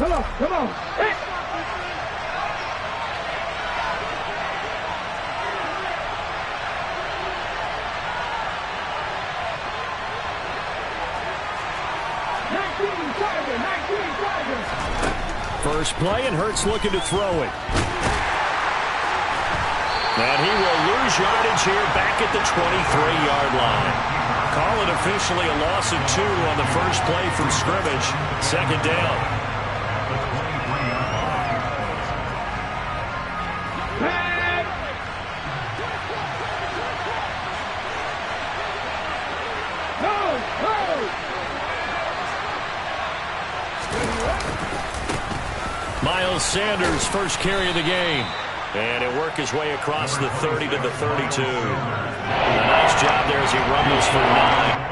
Come on. Hey. First play, and Hurts looking to throw it. And he will lose yardage here back at the 23-yard line. Call it officially a loss of 2 on the first play from scrimmage. Second down. Miles Sanders, first carry of the game. And he'll work his way across the 30 to the 32. A nice job there as he rumbles for 9.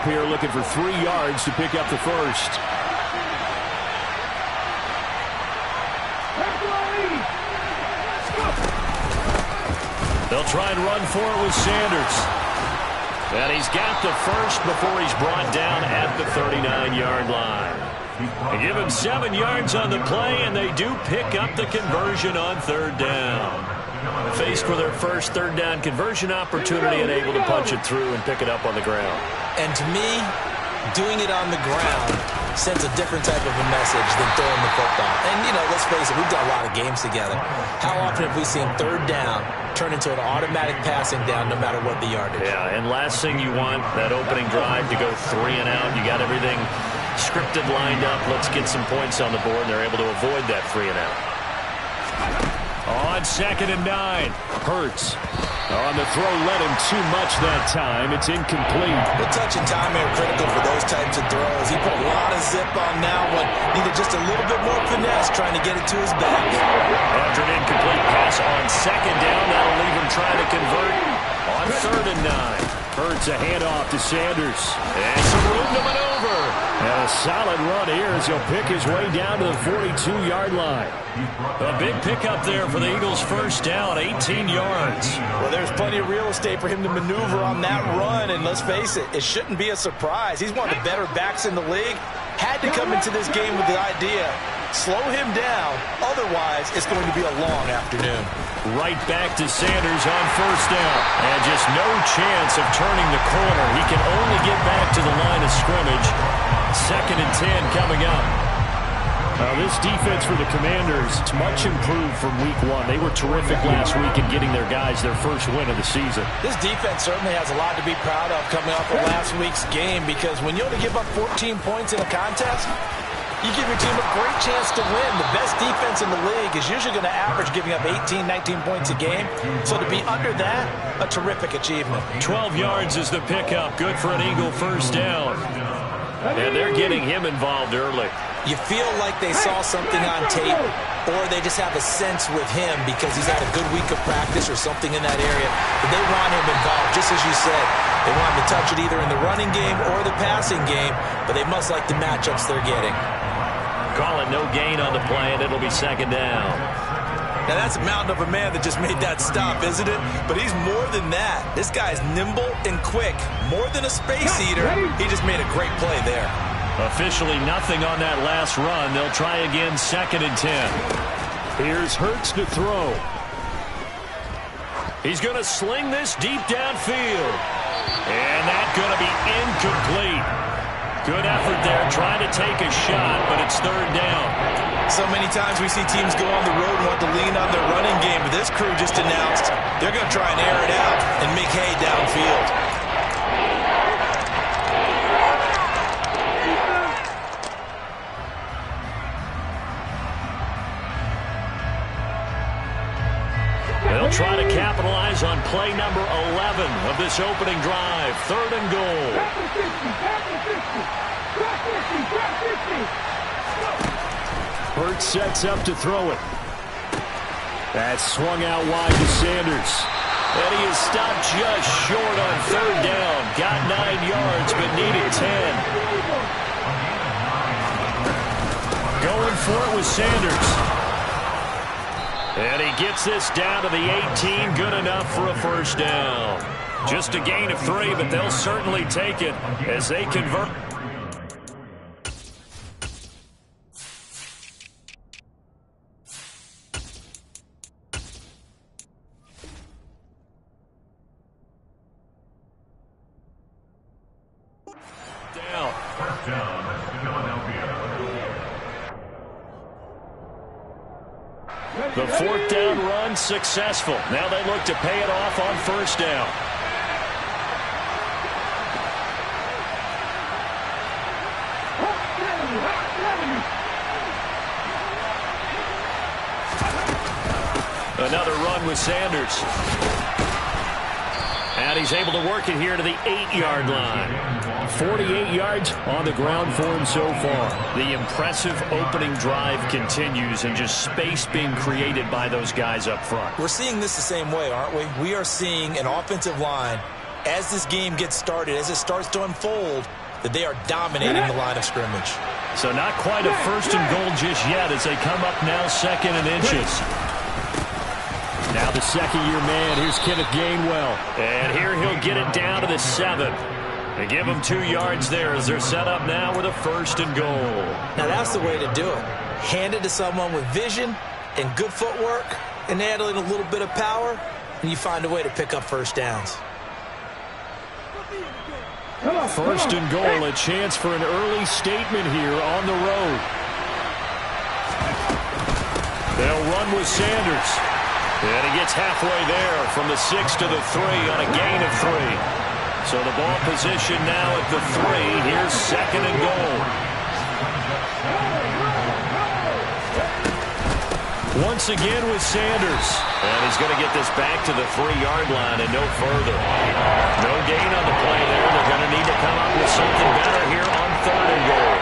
Here looking for 3 yards to pick up the first. They'll try and run for it with Sanders. And he's got the first before he's brought down at the 39-yard line. They give him 7 yards on the play, and they do pick up the conversion on third down. Faced with their first third down conversion opportunity and able to punch it through and pick it up on the ground. And to me, doing it on the ground sends a different type of a message than throwing the football. And, you know, let's face it, we've done a lot of games together. How often have we seen third down turn into an automatic passing down no matter what the yardage? Yeah, and last thing you want, that opening drive to go 3 and out. You got everything scripted, lined up. Let's get some points on the board, and they're able to avoid that 3 and out. On 2nd and 9, Hurts. On the throw, led him too much that time. It's incomplete. The touch and time are critical for those types of throws. He put a lot of zip on that one. Needed just a little bit more finesse trying to get it to his back. After an incomplete pass on 2nd down, that'll leave him trying to convert on 3rd and 9. Hurts a handoff to Sanders. And some room to maneuver. And a solid run here as he'll pick his way down to the 42-yard line. A big pickup there for the Eagles' first down, 18 yards. Well, there's plenty of real estate for him to maneuver on that run, and let's face it, it shouldn't be a surprise. He's one of the better backs in the league. Had to come into this game with the idea, slow him down, otherwise it's going to be a long afternoon. Right back to Sanders on first down, and just no chance of turning the corner. He can only get back to the line of scrimmage. 2nd and 10 coming up. This defense for the Commanders, it's much improved from week 1. They were terrific last week in getting their guys their first win of the season. This defense certainly has a lot to be proud of coming off of last week's game, because when you only give up 14 points in a contest, you give your team a great chance to win. The best defense in the league is usually going to average giving up 18, 19 points a game. So to be under that, a terrific achievement. 12 yards is the pickup. Good for an Eagle first down. And they're getting him involved early. You feel like they saw something on tape, or they just have a sense with him because he's had a good week of practice or something in that area. But they want him involved, just as you said. They want him to touch it either in the running game or the passing game, but they must like the matchups they're getting. Call it no gain on the play, and it'll be 2nd down. Now, that's a mountain of a man that just made that stop, isn't it? But he's more than that. This guy's nimble and quick. More than a space eater. He just made a great play there. Officially nothing on that last run. They'll try again, 2nd and 10. Here's Hurts to throw. He's going to sling this deep downfield. And that's going to be incomplete. Good effort there, trying to take a shot, but it's 3rd down. So many times we see teams go on the road and want to lean on their running game, but this crew just announced they're going to try and air it out and make hay downfield. They'll try to capitalize on play number 11 of this opening drive. 3rd and goal. Hurts sets up to throw it. That's swung out wide to Sanders. And he is stopped just short on third down. Got 9 yards, but needed 10. Going for it with Sanders. And he gets this down to the 18. Good enough for a first down. Just a gain of 3, but they'll certainly take it as they convert. The fourth down run successful. Now they look to pay it off on first down. Another run with Sanders. And he's able to work it here to the 8-yard line. 48 yards on the ground for him so far. The impressive opening drive continues, and just space being created by those guys up front. We're seeing this the same way, aren't we? We are seeing an offensive line, as this game gets started, as it starts to unfold, that they are dominating the line of scrimmage. So not quite a first and goal just yet as they come up now second and inches. Now the second-year man. Here's Kenneth Gainwell. And here he'll get it down to the 7. They give him 2 yards there as they're set up now with a first and goal. Now that's the way to do it. Hand it to someone with vision and good footwork and add in a little bit of power, and you find a way to pick up first downs. First and goal, a chance for an early statement here on the road. They'll run with Sanders. And he gets halfway there from the 6 to the 3 on a gain of 3. So the ball position now at the 3. Here's second and goal. Once again with Sanders. And he's going to get this back to the 3-yard line and no further. No gain on the play there. They're going to need to come up with something better here on third and goal.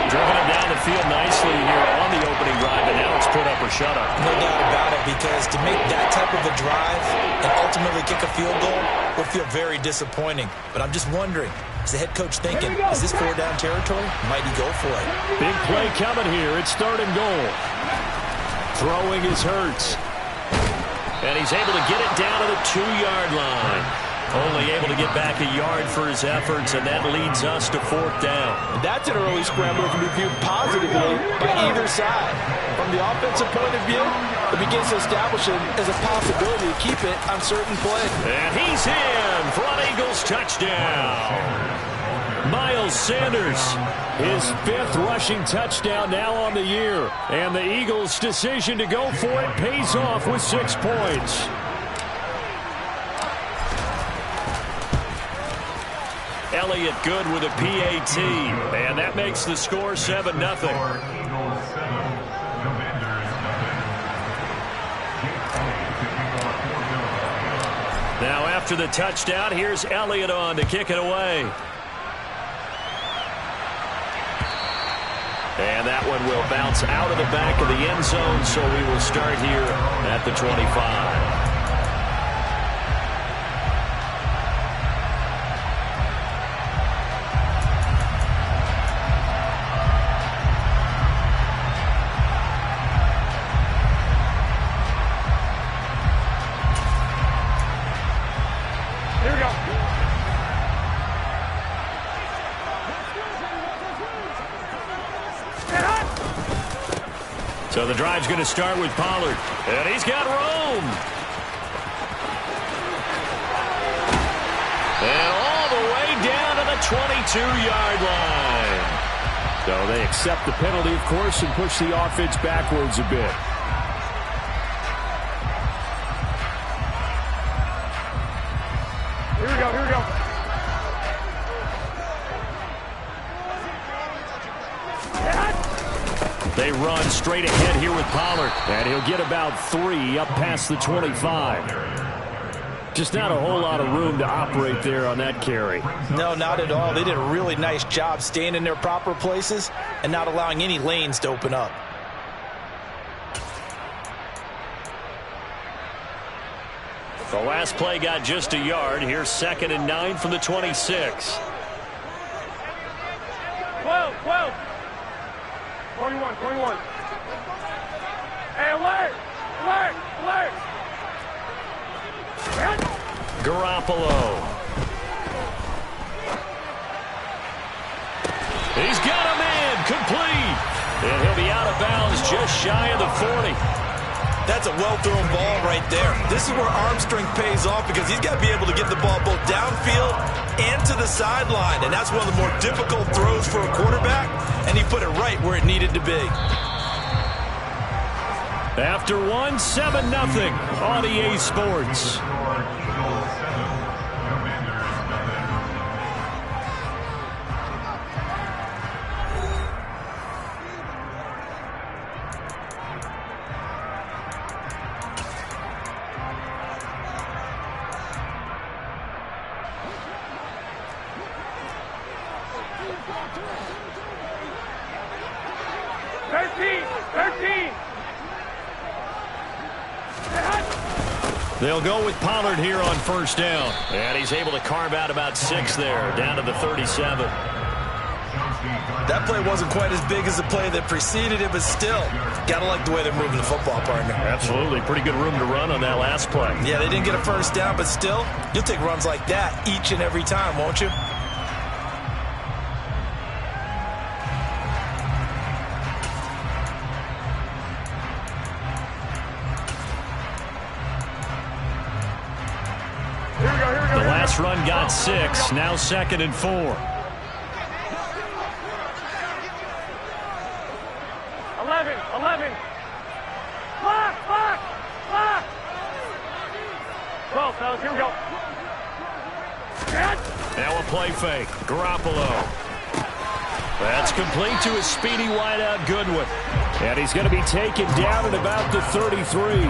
Driven him down the field nicely here on the opening drive, and now it's put up or shut up. No doubt about it, because to make that type of a drive and ultimately kick a field goal will feel very disappointing. But I'm just wondering, is the head coach thinking, is this 4-down territory? Might he go for it? Big play coming here. It's third and goal. Throwing is Hurts. And he's able to get it down to the 2-yard line. Only able to get back a yard for his efforts, and that leads us to fourth down. That's an early scramble that can be viewed positively by either side. From the offensive point of view, it begins to establish it as a possibility to keep it on certain play. And he's in for an Eagles touchdown. Miles Sanders, his 5th rushing touchdown now on the year. And the Eagles' decision to go for it pays off with 6 points. Elliott good with a PAT, and that makes the score 7-0. Now after the touchdown, here's Elliott on to kick it away. And that one will bounce out of the back of the end zone, so we will start here at the 25. So the drive's going to start with Pollard. And he's got room. And all the way down to the 22-yard line. So they accept the penalty, of course, and push the offense backwards a bit. Here we go, here we go. They run straight ahead here with Pollard. And he'll get about 3 up past the 25. Just not a whole lot of room to operate there on that carry. No, not at all. They did a really nice job staying in their proper places and not allowing any lanes to open up. The last play got just a yard. Here's 2nd and 9 from the 26. 12, 12. 21, 21. Hey, alert! Alert! Alert! Garoppolo. He's got a man complete. And he'll be out of bounds just shy of the 40. That's a well-thrown ball right there. This is where arm strength pays off because he's got to be able to get the ball both downfield and to the sideline. And that's one of the more difficult throws for a quarterback. And he put it right where it needed to be. After 1, 7-0 on EA Sports. They'll go with Pollard here on 1st down. And he's able to carve out about 6 there, down to the 37. That play wasn't quite as big as the play that preceded it, but still, gotta like the way they're moving the football, partner. Absolutely. Pretty good room to run on that last play. Yeah, they didn't get a 1st down, but still, you'll take runs like that each and every time, won't you? The last run got 6. Now 2nd and 4. 11, 11. Block, block, block. 12, fellas, here we go. Now a play fake. Garoppolo. That's complete to a speedy wideout Goodwin. And he's going to be taken down at about the 33.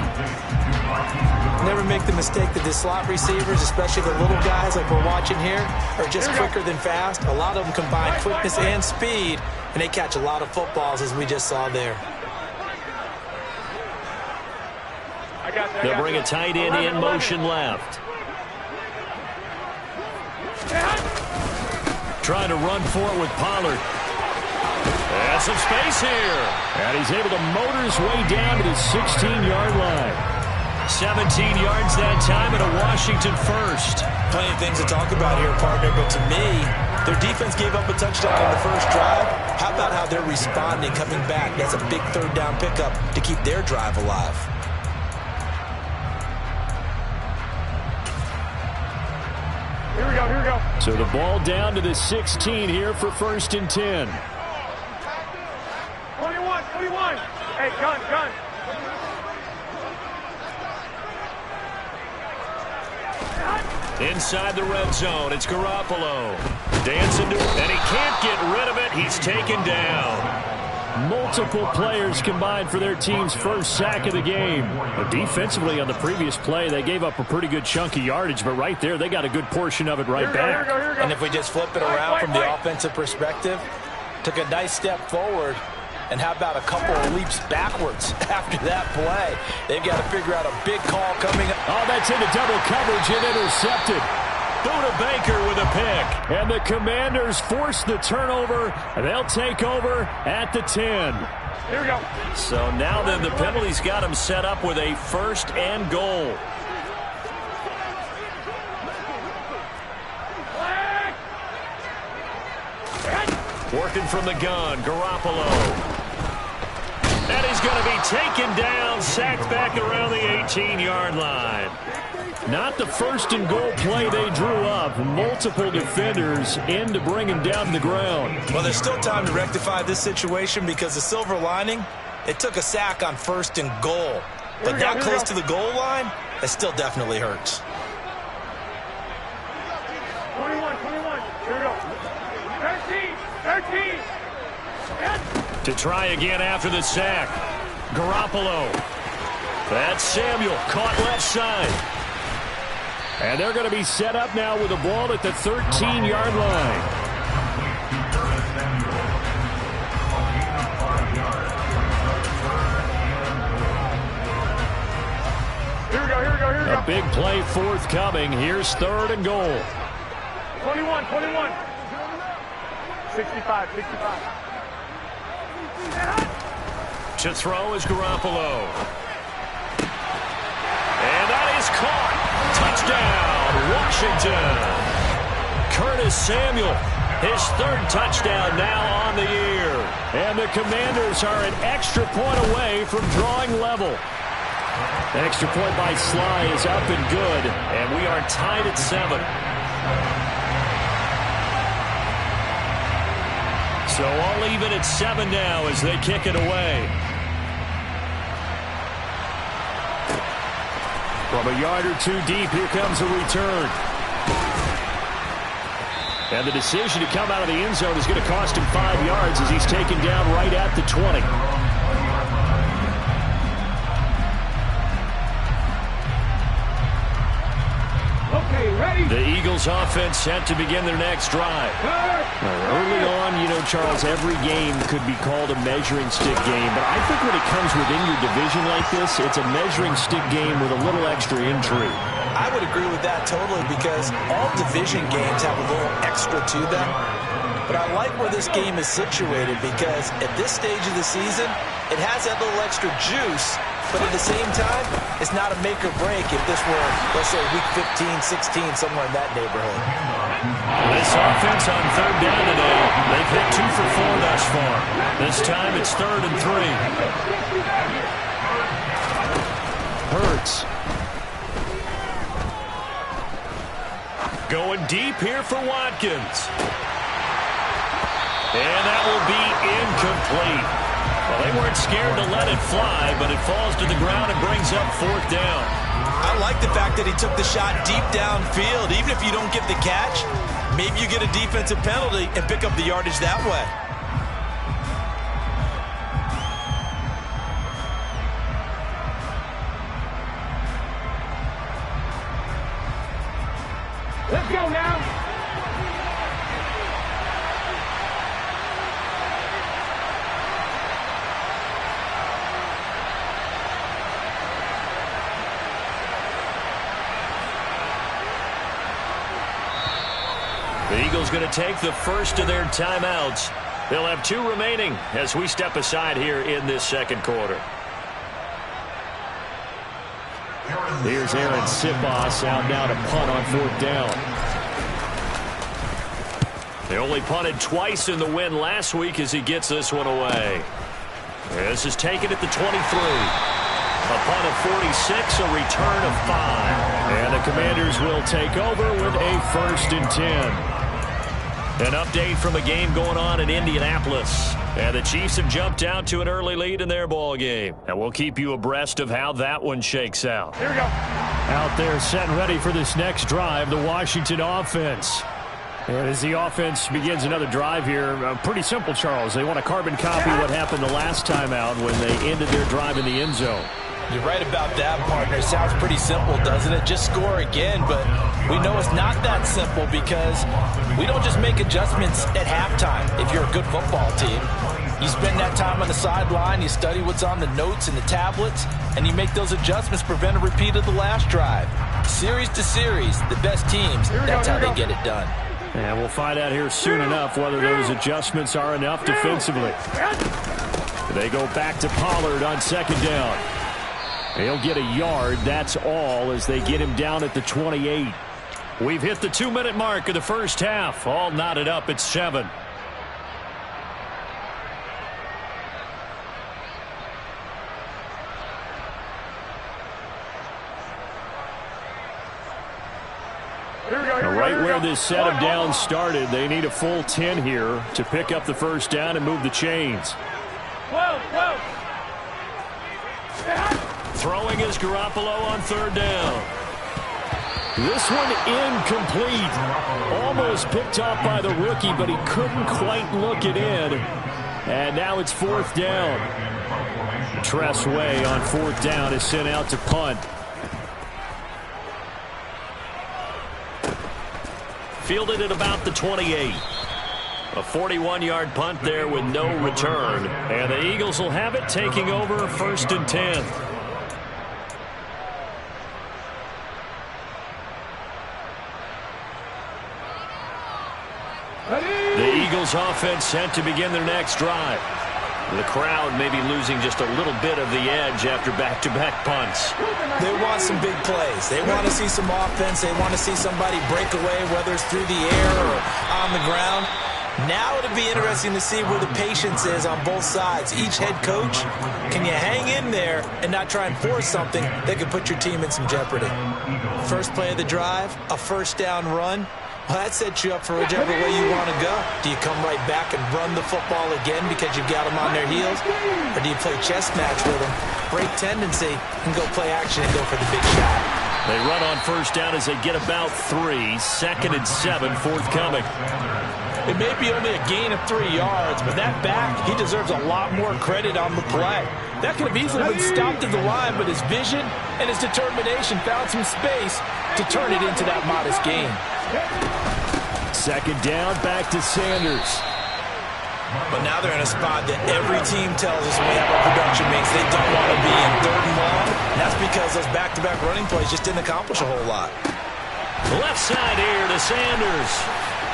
Never make the mistake that the slot receivers, especially the little guys like we're watching here, are just quicker than fast. A lot of them combine quickness and speed, and they catch a lot of footballs, as we just saw there. They'll bring a tight end in motion left. Trying to run for it with Pollard. And some space here. And he's able to motor his way down to the 16-yard line. 17 yards that time and a Washington 1st. Plenty of things to talk about here, partner, but to me, their defense gave up a touchdown on the first drive. How about how they're responding, coming back? That's a big 3rd down pickup to keep their drive alive. Here we go, here we go. So the ball down to the 16 here for 1st and 10. 21, 21. Hey, gun, gun. Inside the red zone, it's Garoppolo. Dancing to it, and he can't get rid of it. He's taken down. Multiple players combined for their team's 1st sack of the game. But defensively on the previous play, they gave up a pretty good chunk of yardage, but right there, they got a good portion of it right back. Here we go. And if we just flip it around from the offensive perspective, took a nice step forward, and how about a couple of leaps backwards after that play? They've got to figure out a big call coming up. Oh, that's into double coverage and intercepted. Buda Baker with a pick. And the Commanders force the turnover. And they'll take over at the 10. Here we go. So now then the penalties got him set up with a 1st and goal. Working from the gun, Garoppolo. And he's going to be taken down, sacked back around the 18-yard line. Not the 1st and goal play they drew up. Multiple defenders in to bring him down to the ground. Well, there's still time to rectify this situation because the silver lining, it took a sack on 1st and goal. But that close to the goal line, it still definitely hurts. 21, 21. Here we go. 13, 13. To try again after the sack. Garoppolo. That's Samuel, caught left side. And they're going to be set up now with the ball at the 13-yard line. big play forthcoming. Here's 3rd and goal. 21, 21. 65, 65. To throw is Garoppolo. And that is caught. Touchdown, Washington. Curtis Samuel, his 3rd touchdown now on the year. And the Commanders are an extra point away from drawing level. The extra point by Sly is up and good, and we are tied at 7. So all even at 7 now as they kick it away. From a yard or 2 deep, here comes a return. And the decision to come out of the end zone is going to cost him 5 yards as he's taken down right at the 20. The Eagles offense set to begin their next drive. Early on, you know, Charles, every game could be called a measuring stick game, but I think when it comes within your division like this, it's a measuring stick game with a little extra intrigue. I would agree with that totally because all division games have a little extra to them. But I like where this game is situated because at this stage of the season, it has that little extra juice. But at the same time, it's not a make or break if this were, let's say, week 15, 16, somewhere in that neighborhood. This offense on 3rd down today, they've hit 2 for 4 thus far. This time it's 3rd and 3. Hurts. Going deep here for Watkins. And that will be incomplete. Well, they weren't scared to let it fly, but it falls to the ground and brings up 4th down. I like the fact that he took the shot deep downfield. Even if you don't get the catch, maybe you get a defensive penalty and pick up the yardage that way. Let's go now. The Eagles going to take the first of their timeouts. They'll have 2 remaining as we step aside here in this 2nd quarter. Here's Aaron Sipos out now to punt on 4th down. They only punted twice in the win last week as he gets this one away. This is taken at the 23. A punt of 46, a return of 5. And the Commanders will take over with a 1st and 10. An update from a game going on in Indianapolis. And the Chiefs have jumped out to an early lead in their ball game. And we'll keep you abreast of how that one shakes out. Here we go. Out there set and ready for this next drive, the Washington offense. And as the offense begins another drive here, pretty simple, Charles. They want to carbon copy what happened the last time out when they ended their drive in the end zone. You're right about that, partner. It sounds pretty simple, doesn't it? Just score again, but we know it's not that simple because we don't just make adjustments at halftime if you're a good football team. You spend that time on the sideline, you study what's on the notes and the tablets, and you make those adjustments to prevent a repeat of the last drive. Series to series, the best teams, that's how they get it done. And we'll find out here soon enough whether those adjustments are enough defensively. They go back to Pollard on 2nd down. He'll get a yard, that's all, as they get him down at the 28. We've hit the 2-minute mark of the first half. All knotted up at 7. Right where this set of downs started, they need a full 10 here to pick up the first down and move the chains. Throwing is Garoppolo on 3rd down. This one incomplete. Almost picked off by the rookie, but he couldn't quite look it in. And now it's 4th down. Tress Way on 4th down is sent out to punt. Fielded at about the 28. A 41-yard punt there with no return. And the Eagles will have it, taking over 1st and 10. Eagles offense set to begin their next drive. The crowd may be losing just a little bit of the edge after back-to-back punts. They want some big plays. They want to see some offense. They want to see somebody break away, whether it's through the air or on the ground. Now it'll be interesting to see where the patience is on both sides. Each head coach, can you hang in there and not try and force something that could put your team in some jeopardy? First play of the drive, a first down run. Well, that sets you up for whichever way you want to go. Do you come right back and run the football again because you've got them on their heels? Or do you play chess match with them, break tendency, and go play action and go for the big shot? They run on first down as they get about 3. 2nd and 7 forthcoming. It may be only a gain of 3 yards, but that back, he deserves a lot more credit on the play. That could have easily been stopped at the line, but his vision and his determination found some space to turn it into that modest gain. 2nd down, back to Sanders. But now they're in a spot that every team tells us when we have our production mates they don't want to be in. 3rd and long, and that's because those back-to-back running plays just didn't accomplish a whole lot. Left side here to Sanders.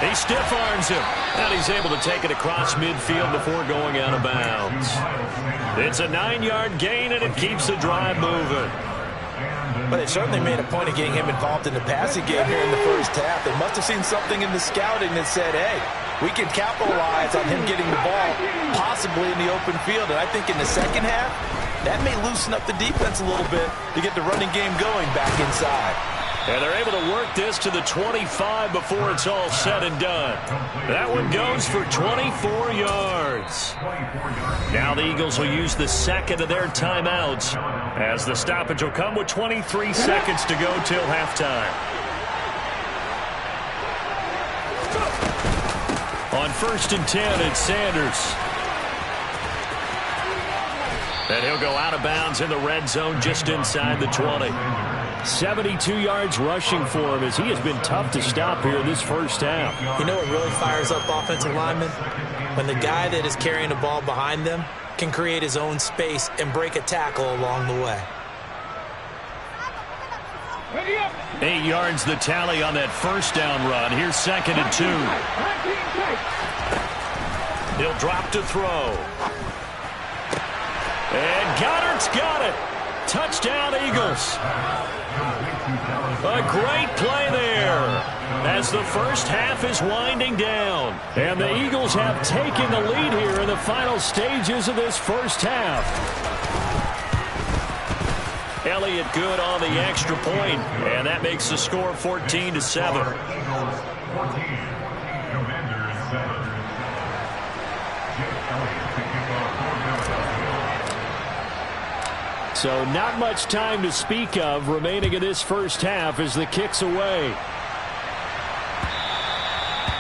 He stiff arms him, and he's able to take it across midfield before going out of bounds. It's a 9-yard gain, and it keeps the drive moving. But it certainly made a point of getting him involved in the passing game here in the first half. They must have seen something in the scouting that said, hey, we can capitalize on him getting the ball, possibly in the open field. And I think in the second half, that may loosen up the defense a little bit to get the running game going back inside. And they're able to work this to the 25 before it's all said and done. That one goes for 24 yards. Now the Eagles will use the second of their timeouts as the stoppage will come with 23 seconds to go till halftime. On 1st and 10, it's Sanders. And he'll go out of bounds in the red zone just inside the 20. 72 yards rushing for him as he has been tough to stop here this first half. You know what really fires up offensive linemen? When the guy that is carrying the ball behind them can create his own space and break a tackle along the way. 8 yards the tally on that first down run. Here's 2nd and 2. He'll drop to throw. And Goddard's got it. Touchdown, Eagles. A great play there as the first half is winding down. And the Eagles have taken the lead here in the final stages of this first half. Elliott good on the extra point, and that makes the score 14-7. So not much time to speak of remaining in this first half as the kick's away.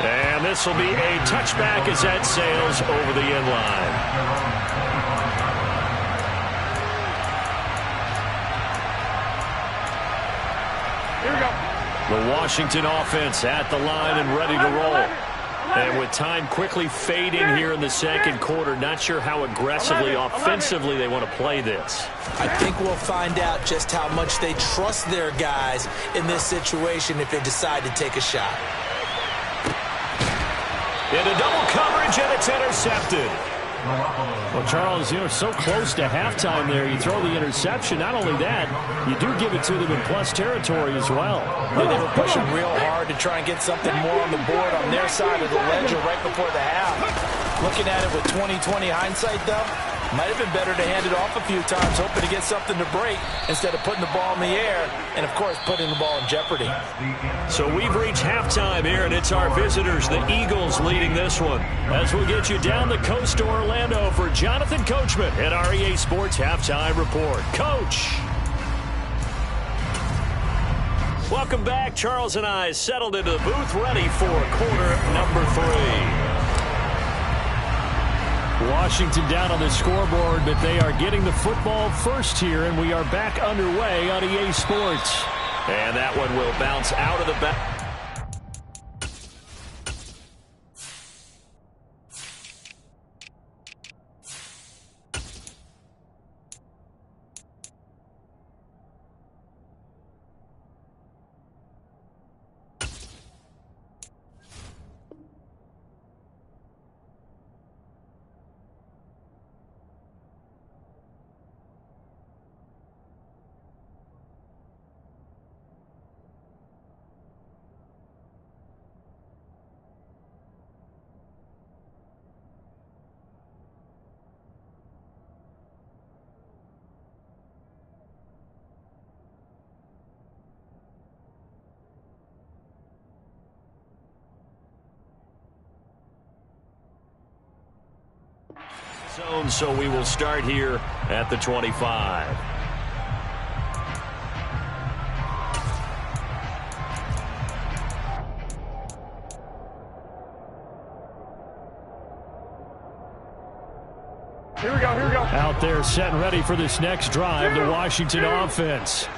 And this will be a touchback as that sails over the end line. Here we go. The Washington offense at the line and ready to roll. And with time quickly fading here in the second quarter, not sure how aggressively, offensively they want to play this. I think we'll find out just how much they trust their guys in this situation if they decide to take a shot. Into double coverage, and it's intercepted. Well, Charles, you know, so close to halftime there. You throw the interception. Not only that, you do give it to them in plus territory as well. Yeah, they were pushing real hard to try and get something more on the board on their side of the ledger right before the half. Looking at it with 20/20 hindsight, though, might have been better to hand it off a few times, hoping to get something to break instead of putting the ball in the air and, of course, putting the ball in jeopardy. So we've reached halftime here, and it's our visitors, the Eagles, leading this one. As we'll get you down the coast to Orlando for Jonathan Coachman at our EA Sports Halftime Report. Coach! Welcome back. Charles and I settled into the booth, ready for quarter number 3. Washington down on the scoreboard, but they are getting the football first here, and we are back underway on EA Sports. And that one will bounce out of the back. zone, so we will start here at the 25. Here we go. Out there set and ready for this next drive, the Washington offense.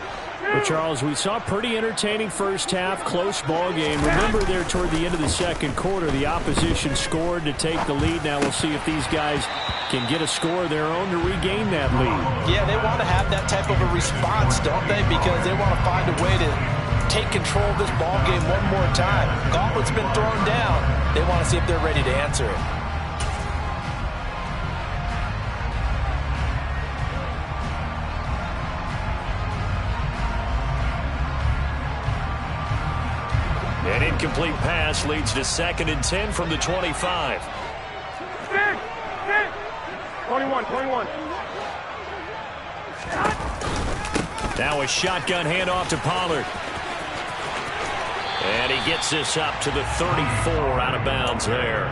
But, Charles, we saw a pretty entertaining first half, close ball game. Remember there toward the end of the second quarter, the opposition scored to take the lead. Now we'll see if these guys can get a score of their own to regain that lead. Yeah, they want to have that type of a response, don't they? Because they want to find a way to take control of this ball game one more time. Gauntlet's been thrown down. They want to see if they're ready to answer it. An incomplete pass leads to 2nd and 10 from the 25. 21. Now a shotgun handoff to Pollard. And he gets this up to the 34, out of bounds there.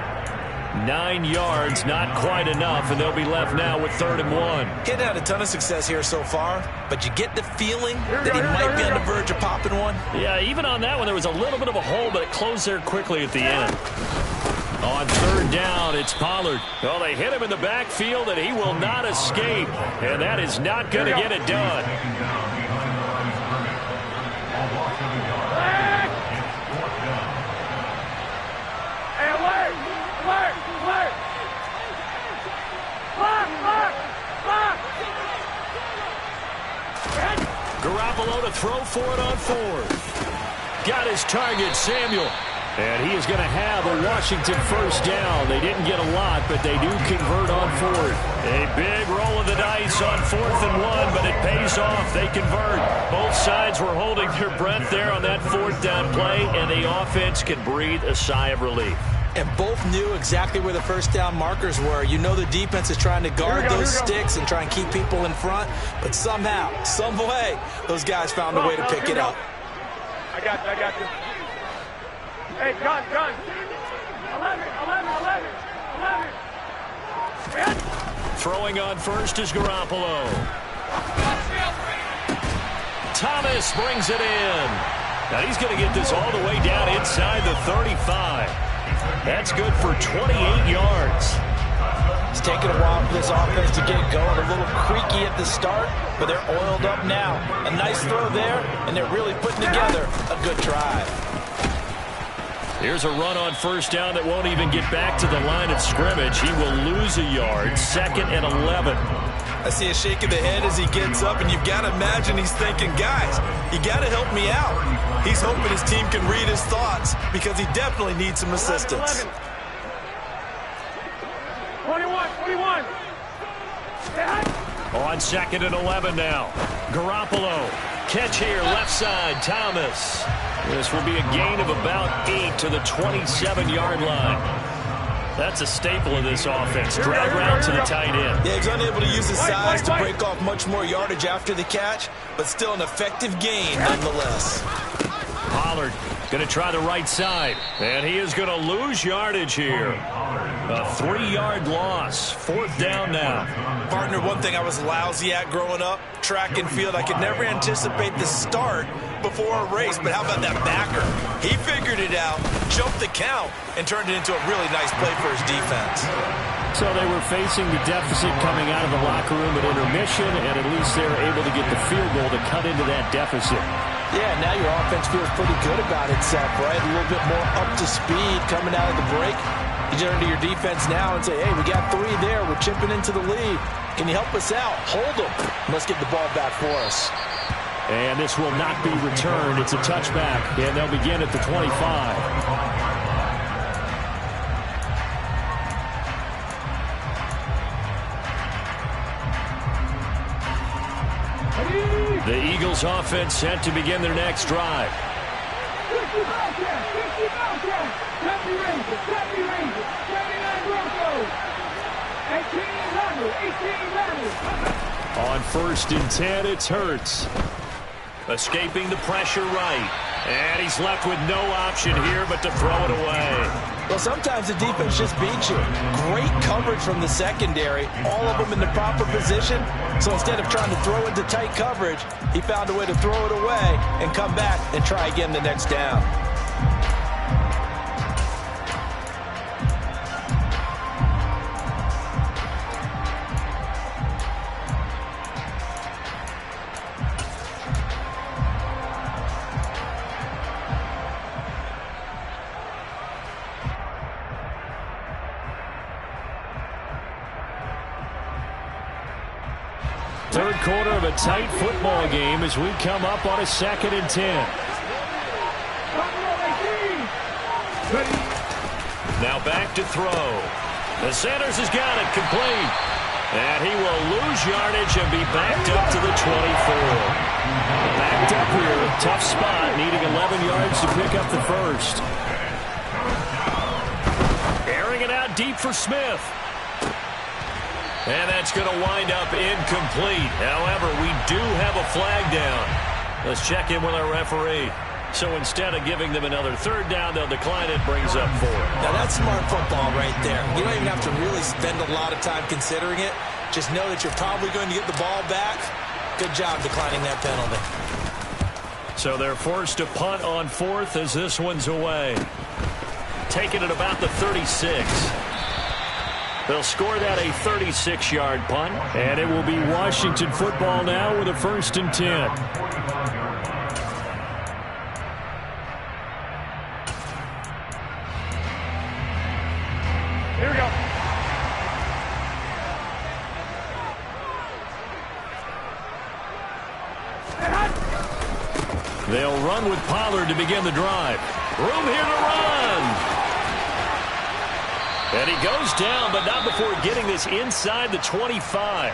9 yards, not quite enough, and they'll be left now with 3rd and 1. He's had a ton of success here so far, but you get the feeling that he might be on the verge of popping one. Yeah, even on that one, there was a little bit of a hole, but it closed there quickly at the end. On 3rd down, it's Pollard. Well, they hit him in the backfield, and he will not escape, and that is not going to get it done. Garoppolo to throw for it on 4th. Got his target, Samuel. And he is going to have a Washington first down. They didn't get a lot, but they do convert on 4th. A big roll of the dice on 4th and 1, but it pays off. They convert. Both sides were holding their breath there on that 4th down play, and the offense can breathe a sigh of relief. And both knew exactly where the first down markers were. You know the defense is trying to guard those sticks and try and keep people in front, but somehow, some way, those guys found a way to pick it up. I got you. Hey, gun. 11. Throwing on first is Garoppolo. Thomas brings it in. Now he's going to get this all the way down inside the 35. That's good for 28 yards. It's taken a while for this offense to get going. A little creaky at the start, but they're oiled up now. A nice throw there, and they're really putting together a good drive. Here's a run on first down that won't even get back to the line of scrimmage. He will lose a yard. 2nd and 11. I see a shake of the head as he gets up, and you've got to imagine he's thinking, guys, you got to help me out. He's hoping his team can read his thoughts because he definitely needs some assistance. 21. On 2nd and 11 now. Garoppolo. Catch here, left side, Thomas. This will be a gain of about 8 to the 27-yard line. That's a staple of this offense. Drag route to the tight end. Yeah, he's unable to use his size to break off much more yardage after the catch, but still an effective gain nonetheless. Pollard going to try the right side, and he is going to lose yardage here. A 3-yard loss. 4th down now. Partner, one thing I was lousy at growing up, track and field, I could never anticipate the start before a race, but how about that backer? He figured it out, jumped the count, and turned it into a really nice play for his defense. So they were facing the deficit coming out of the locker room at intermission, and at least they were able to get the field goal to cut into that deficit. Yeah, now your offense feels pretty good about itself, right? A little bit more up to speed coming out of the break. You turn to your defense now and say, hey, we got 3 there. We're chipping into the lead. Can you help us out? Hold them. Let's get the ball back for us. And this will not be returned. It's a touchback, and they'll begin at the 25. The Eagles offense set to begin their next drive. On 1st and 10, it's Hurts. Escaping the pressure right. And he's left with no option here but to throw it away. Well, sometimes the defense just beats you. Great coverage from the secondary, all of them in the proper position. So instead of trying to throw into tight coverage, he found a way to throw it away and come back and try again the next down. Third quarter of a tight football game as we come up on a 2nd and 10. Now back to throw. The Sanders has got it complete. And he will lose yardage and be backed up to the 24. Backed up here. Tough spot. Needing 11 yards to pick up the first. Airing it out deep for Smith. And that's going to wind up incomplete. However, we do have a flag down. Let's check in with our referee. So instead of giving them another third down, they'll decline it, brings up 4. Now that's smart football right there. You don't even have to really spend a lot of time considering it. Just know that you're probably going to get the ball back. Good job declining that penalty. So they're forced to punt on 4th as this one's away. Taking it about the 36. They'll score that a 36-yard punt. And it will be Washington football now with a 1st and 10. Here we go. They'll run with Pollard to begin the drive. Room here to run. And he goes down, but not before getting this inside the 25.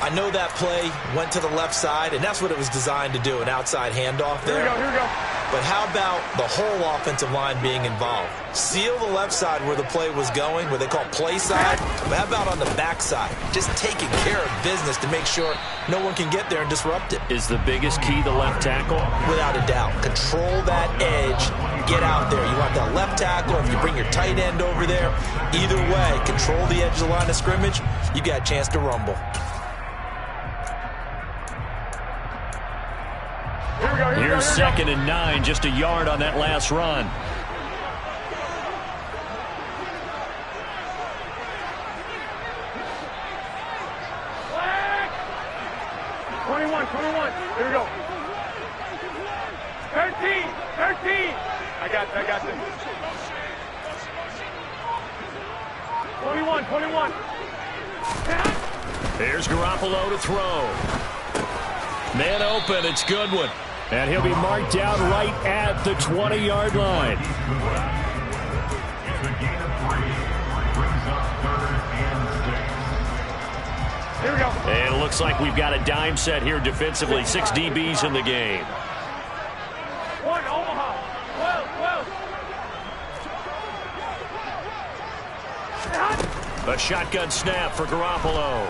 I know that play went to the left side, and that's what it was designed to do, an outside handoff there. Here we go. But how about the whole offensive line being involved? Seal the left side where the play was going, where they call play side. But how about on the back side? Just taking care of business to make sure no one can get there and disrupt it. Is the biggest key the left tackle? Without a doubt. Control that edge. Get out there. You want that left tackle. If you bring your tight end over there, either way, control the edge of the line of scrimmage, you got a chance to rumble. Here's 2nd and 9, just a yard on that last run. Flag! 21. Here we go. 13. I got this. 21. Here's Garoppolo to throw. Man open, it's Goodwin. And he'll be marked down right at the 20-yard line. Here we go. And it looks like we've got a dime set here defensively. 6 DBs in the game. 1 Omaha. 12. A shotgun snap for Garoppolo.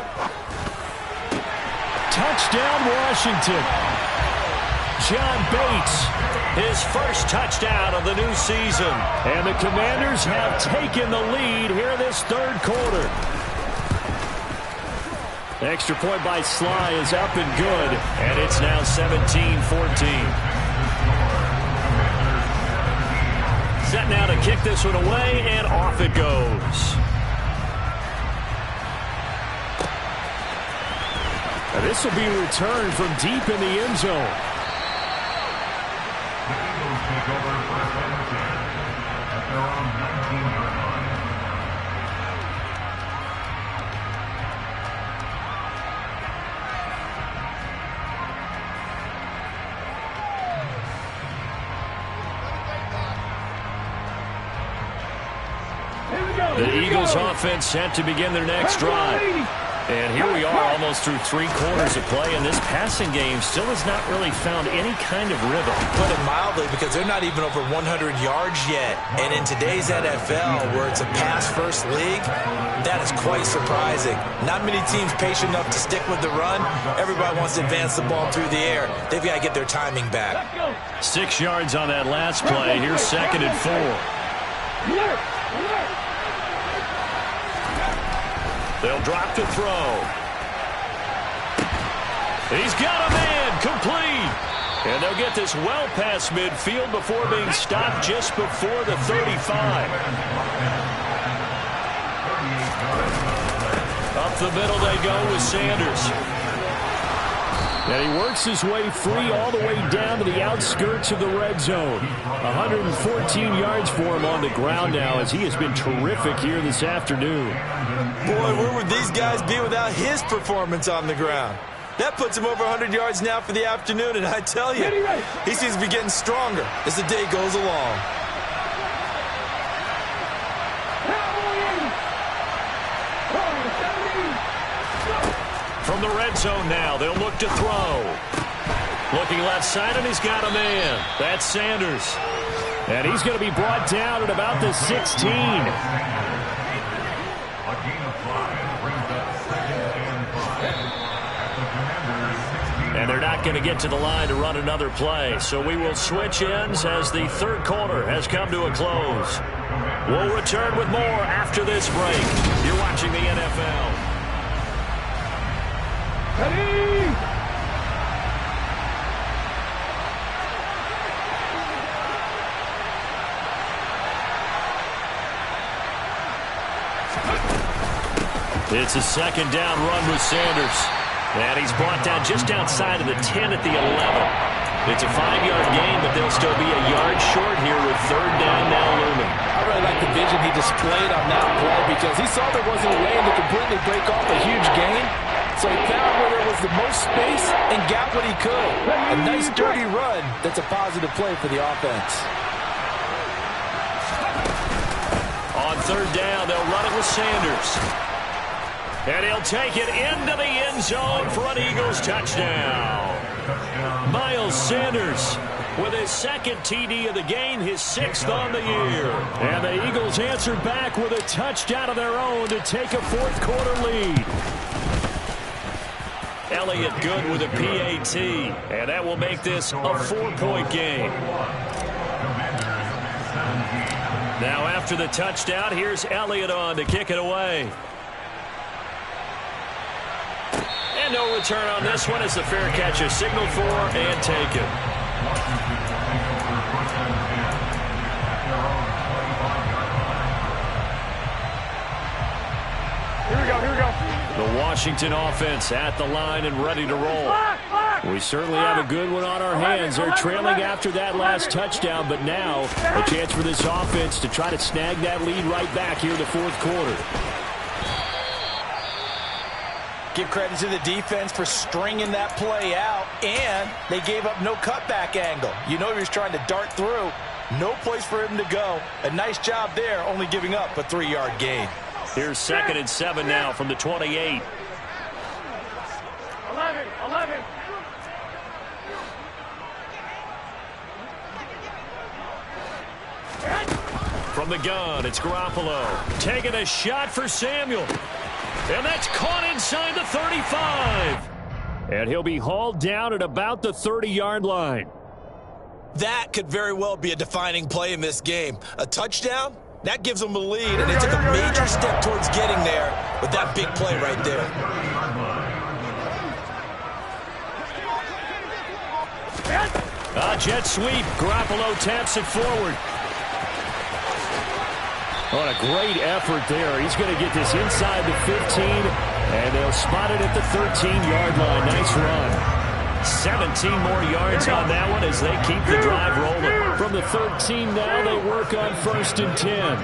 Touchdown, Washington. John Bates, his first touchdown of the new season. And the Commanders have taken the lead here this 3rd quarter. The extra point by Sly is up and good. And it's now 17-14. Set now to kick this one away, and off it goes. Now this will be returned from deep in the end zone. Take over first and 10 at their own 19-yard line. The Eagles offense set to begin their next drive. And here we are almost through 3 quarters of play, and this passing game still has not really found any kind of rhythm. Put it mildly, because they're not even over 100 yards yet. And in today's NFL, where it's a pass-first league, that is quite surprising. Not many teams patient enough to stick with the run. Everybody wants to advance the ball through the air. They've got to get their timing back. 6 yards on that last play. Here's 2nd and 4. They'll drop to throw. He's got a man, complete. And they'll get this well past midfield before being stopped just before the 35. Up the middle they go with Sanders. And he works his way free all the way down to the outskirts of the red zone. 114 yards for him on the ground now as he has been terrific here this afternoon. Boy, where would these guys be without his performance on the ground? That puts him over 100 yards now for the afternoon, and I tell you, he seems to be getting stronger as the day goes along. From the red zone now, they'll look to throw. Looking left side, and he's got a man. That's Sanders. And he's going to be brought down at about the 16. And they're not going to get to the line to run another play. So we will switch ends as the third quarter has come to a close. We'll return with more after this break. You're watching the NFL. Ready? It's a second down run with Sanders. And he's brought down just outside of the 10 at the 11. It's a 5-yard gain, but they'll still be a yard short here with third down now looming. I really like the vision he displayed on that play because he saw there wasn't a way to completely break off a huge gain. So he found where there was the most space and got what he could. A nice dirty run that's a positive play for the offense. On third down, they'll run it with Sanders. And he'll take it into the end zone for an Eagles touchdown. Miles Sanders with his second TD of the game, his 6th on the year. And the Eagles answer back with a touchdown of their own to take a fourth quarter lead. Elliott good with a PAT, and that will make this a 4-point game. Now after the touchdown, here's Elliott on to kick it away. And no return on this one as the fair catch is signaled for and taken. Here we go, here we go. The Washington offense at the line and ready to roll. We certainly have a good one on our hands. They're trailing after that last touchdown, but now a chance for this offense to try to snag that lead right back here in the fourth quarter. Give credit to the defense for stringing that play out, and they gave up no cutback angle. You know he was trying to dart through. No place for him to go. A nice job there, only giving up a 3-yard gain. Here's 2nd and 7 now from the 28. 11. From the gun, it's Garoppolo. Taking a shot for Samuel. And that's caught inside the 35. And he'll be hauled down at about the 30-yard line. That could very well be a defining play in this game. A touchdown, that gives them a lead, and they took a major step towards getting there with that big play right there. Jet sweep. Garoppolo taps it forward. What a great effort there. He's going to get this inside the 15, and they'll spot it at the 13-yard line. Nice run. 17 more yards on that one as they keep the drive rolling. From the 13 now, they work on 1st and 10.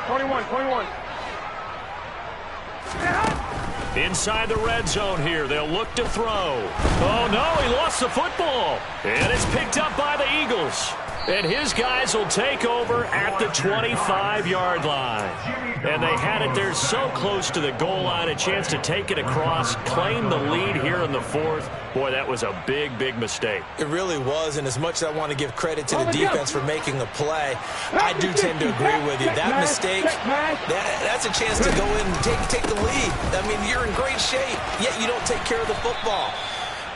21. Inside the red zone here, they'll look to throw. Oh, no, he lost the football. And it's picked up by the Eagles. And his guys will take over at the 25-yard line. And they had it there so close to the goal line, a chance to take it across, claim the lead here in the fourth. Boy, that was a big, big mistake. It really was, and as much as I want to give credit to the defense for making the play, I do tend to agree with you. That mistake, that's a chance to go in and take the lead. I mean, you're in great shape, yet you don't take care of the football.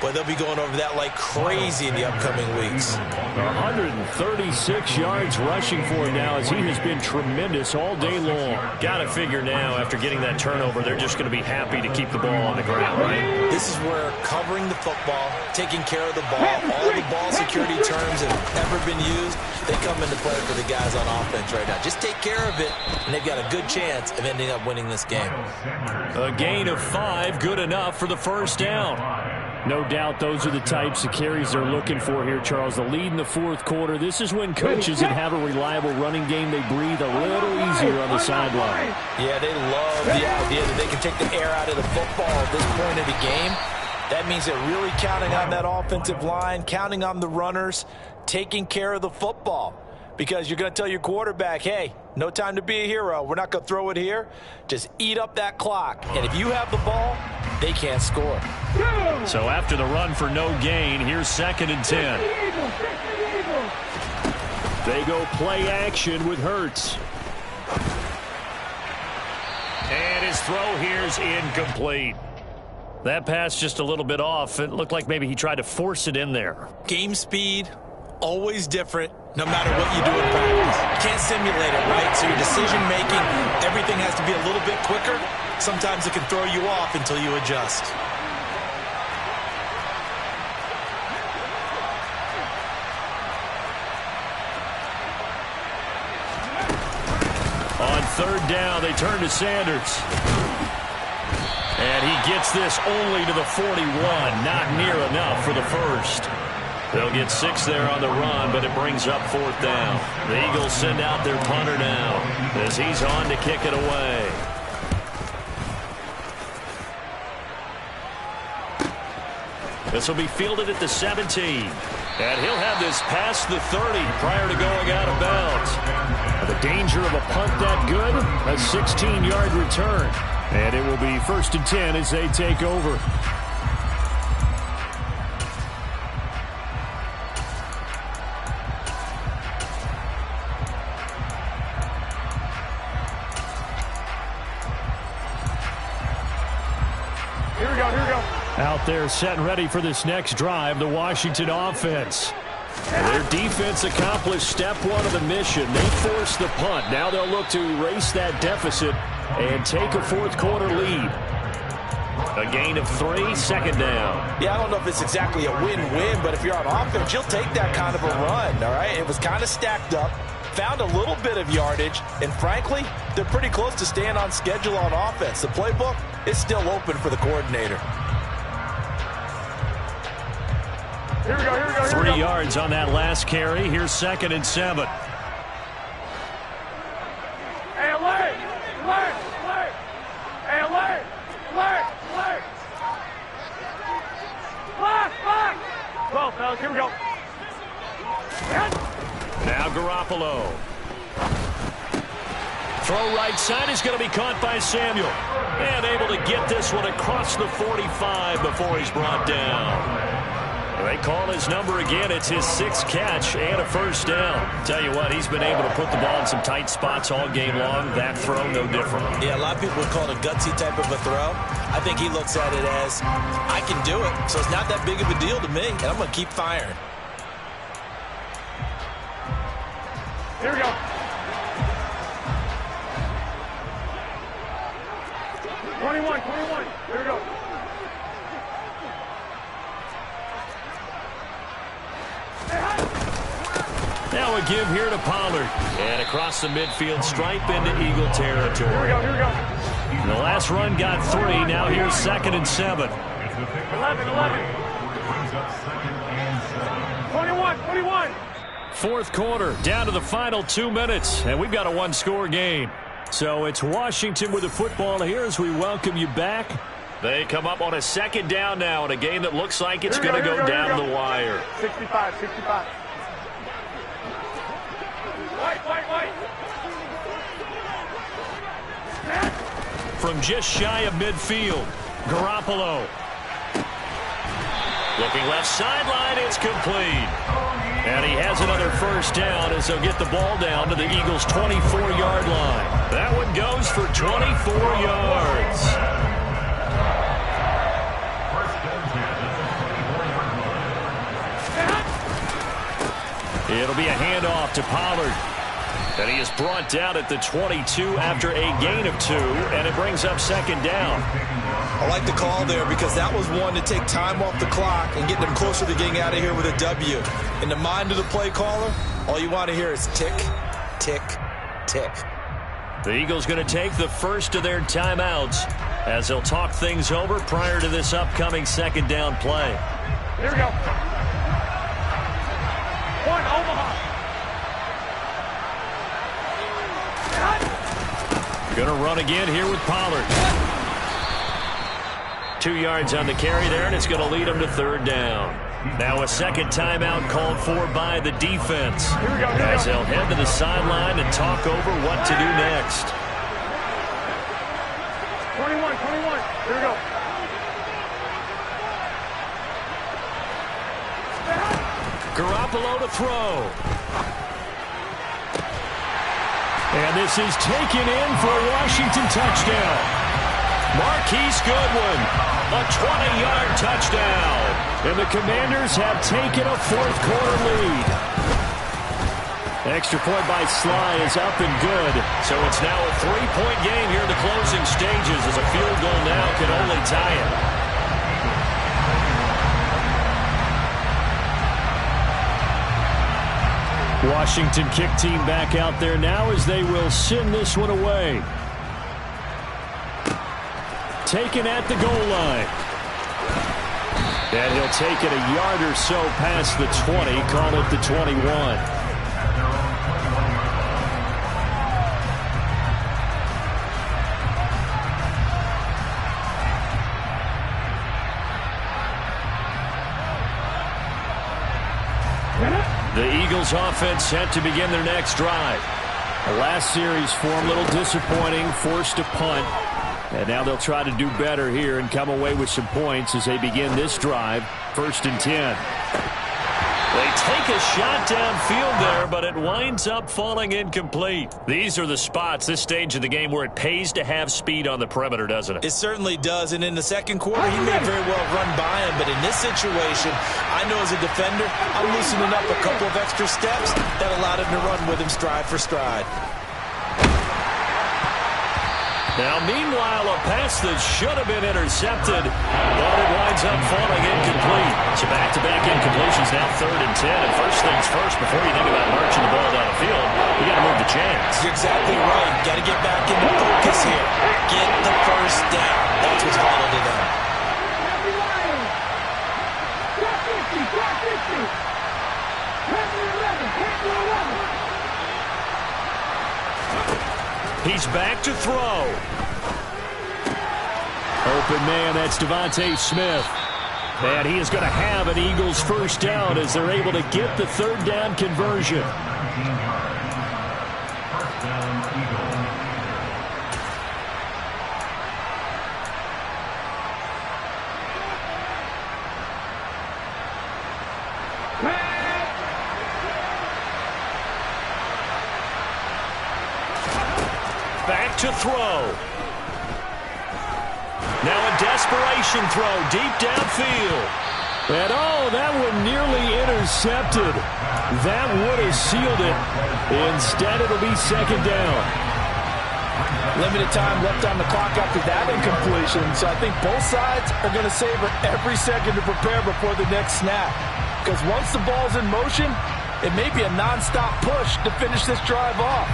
But they'll be going over that like crazy in the upcoming weeks. 136 yards rushing for him now as he has been tremendous all day long. Got to figure now, after getting that turnover, they're just going to be happy to keep the ball on the ground, right? This is where covering the football, taking care of the ball, all the ball security terms that have ever been used, they come into play for the guys on offense right now. Just take care of it, and they've got a good chance of ending up winning this game. A gain of 5, good enough for the first down. No doubt those are the types of carries they're looking for here, Charles. The lead in the fourth quarter. This is when coaches that have a reliable running game, they breathe a little easier on the sideline. Yeah, they love the idea that they can take the air out of the football at this point of the game. That means they're really counting on that offensive line, counting on the runners, taking care of the football. Because you're going to tell your quarterback, hey, no time to be a hero. We're not going to throw it here. Just eat up that clock. And if you have the ball, they can't score. So after the run for no gain, here's 2nd and 10. They go play action with Hurts. And his throw here's incomplete. That pass just a little bit off. It looked like maybe he tried to force it in there. Game speed, always different, no matter what you do in practice. You can't simulate it, right? So your decision-making, everything has to be a little bit quicker. Sometimes it can throw you off until you adjust. On 3rd down, they turn to Sanders. And he gets this only to the 41. Not near enough for the first. They'll get 6 there on the run, but it brings up 4th down. The Eagles send out their punter now as he's on to kick it away. This will be fielded at the 17. And he'll have this past the 30 prior to going out of bounds. The danger of a punt that good, a 16-yard return. And it will be 1st and 10 as they take over. Here we go, here we go. Out there set and ready for this next drive, the Washington offense. Their defense accomplished step 1 of the mission. They forced the punt. Now they'll look to erase that deficit and take a fourth quarter lead. A gain of 3, 2nd down. Yeah, I don't know if it's exactly a win-win, but if you're on offense, you'll take that kind of a run, all right? It was kind of stacked up, found a little bit of yardage, and frankly, they're pretty close to staying on schedule on offense. The playbook is still open for the coordinator. Here we go, here we go, here we go. 3 yards on that last carry. Here's 2nd and 7. Hey, alert! Alert! Alert! Hey, alert! Alert! Alert! Block! Block! 12, fellas, here we go. Now Garoppolo. Throw right side is going to be caught by Samuel. And able to get this one across the 45 before he's brought down. They call his number again. It's his 6th catch and a first down. Tell you what, he's been able to put the ball in some tight spots all game long. That throw, no different. Yeah, a lot of people would call it a gutsy type of a throw. I think he looks at it as, I can do it, so it's not that big of a deal to me, and I'm going to keep firing. Here we go. Twenty-one. Here we go. Now a give here to Pollard. And across the midfield stripe into Eagle territory. Here we go, here we go. The last run got 3. Now here's 2nd and 7. 11. 21. Fourth quarter, down to the final 2 minutes, and we've got a one-score game. So it's Washington with the football here as we welcome you back. They come up on a 2nd down now in a game that looks like it's going to go down the wire. 65. White. From just shy of midfield, Garoppolo. Looking left sideline, it's complete. And he has another first down as they'll get the ball down to the Eagles' 24-yard line. That one goes for 24 yards. be a handoff to Pollard. And he is brought down at the 22 after a gain of 2, and it brings up second down. I like the call there because that was one to take time off the clock and get them closer to getting out of here with a W. In the mind of the play caller, all you want to hear is tick, tick, tick. The Eagles going to take the first of their timeouts as they'll talk things over prior to this upcoming second down play. Here we go. One, Omaha. Going to run again here with Pollard. 2 yards on the carry there, and it's going to lead them to third down. Now a second timeout called for by the defense. Here we go. As they'll head to the sideline and talk over what to do next. 21. Here we go. Garoppolo to throw. And this is taken in for a Washington touchdown. Marquise Goodwin, a 20-yard touchdown. And the Commanders have taken a fourth-quarter lead. Extra point by Sly is up and good. So it's now a 3-point game here in the closing stages as a field goal now can only tie it. Washington kick team back out there now as they will send this one away. Taken at the goal line. And he'll take it a yard or so past the 20, call it the 21. The Eagles offense set to begin their next drive. The last series for them, a little disappointing, forced a punt. And now they'll try to do better here and come away with some points as they begin this drive. 1st and 10. They take a shot downfield there, but it winds up falling incomplete. These are the spots, this stage of the game, where it pays to have speed on the perimeter, doesn't it? It certainly does, and in the second quarter, he may very well run by him, but in this situation, I know as a defender, I'm loosening up a couple of extra steps that allowed him to run with him stride for stride. Now, meanwhile, a pass that should have been intercepted, but it winds up falling incomplete. So back-to-back incompletions, now 3rd and 10. And first things first, before you think about marching the ball down the field, you got to move the chains. You're exactly right. Got to get back into focus here. Get the first down. That's what's vital to them. He's back to throw. Open man, that's Devontae Smith. And he is going to have an Eagles first down as they're able to get the third down conversion. First down, Eagles. Back to throw. Now a desperation throw deep downfield. And oh, that one nearly intercepted. That would have sealed it. Instead, it'll be second down. Limited time left on the clock after that incompletion, so I think both sides are going to savor every second to prepare before the next snap. Because once the ball's in motion, it may be a nonstop push to finish this drive off.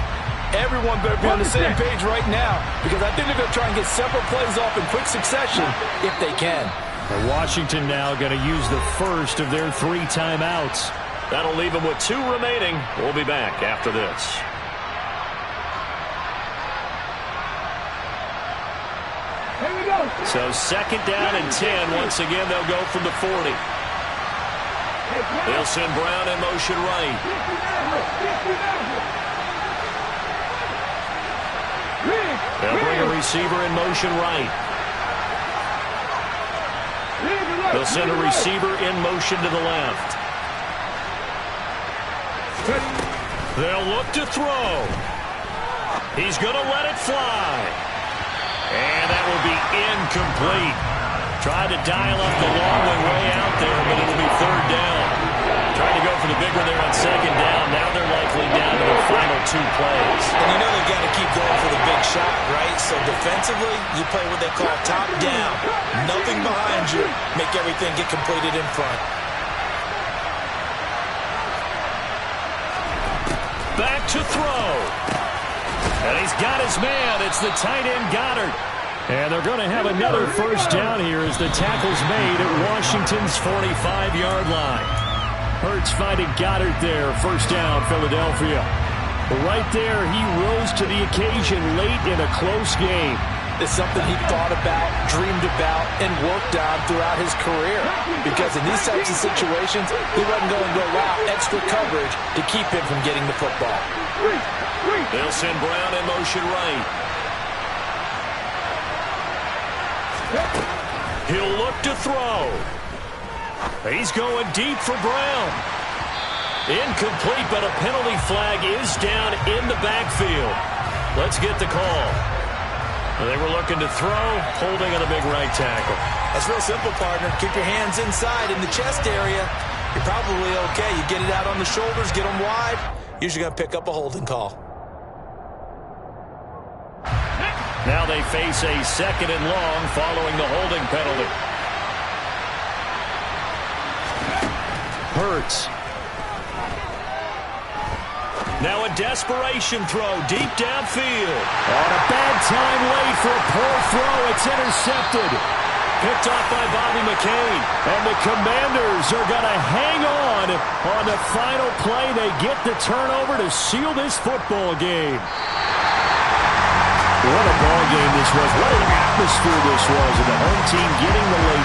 Everyone better be on the same page right now because I think they're going to try and get several plays off in quick succession if they can. And Washington now going to use the first of their 3 timeouts. That'll leave them with 2 remaining. We'll be back after this. Here we go. So second down and 10. Once again, they'll go from the 40. They'll send Brown in motion right. They'll bring a receiver in motion right. They'll send a receiver in motion to the left. They'll look to throw. He's going to let it fly. And that will be incomplete. Tried to dial up the long way out there, but it'll be third down. Trying to go for the big one there on second down. Now they're likely down to their final 2 plays. And you know they've got to keep going for the big shot, right? So defensively, you play what they call top down. Nothing behind you. Make everything get completed in front. Back to throw. And he's got his man. It's the tight end Goddard. And they're going to have another first down here as the tackle's made at Washington's 45-yard line. Hurts finding Goddard there. First down, Philadelphia. Right there, he rose to the occasion late in a close game. It's something he thought about, dreamed about, and worked on throughout his career. Because in these types of situations, he wasn't going to go out extra coverage to keep him from getting the football. They'll send Brown in motion right. He'll look to throw. He's going deep for Brown. Incomplete, but a penalty flag is down in the backfield. Let's get the call. They were looking to throw, holding on a big right tackle. That's real simple, partner. Keep your hands inside in the chest area. You're probably okay. You get it out on the shoulders, get them wide. Usually going to pick up a holding call. Now they face a second and long following the holding penalty. Hurts. Now a desperation throw deep downfield. On a bad time late for a poor throw. It's intercepted. Picked off by Bobby McCain. And the Commanders are going to hang on the final play. They get the turnover to seal this football game. What a ball game this was. What an atmosphere this was. And the home team getting the late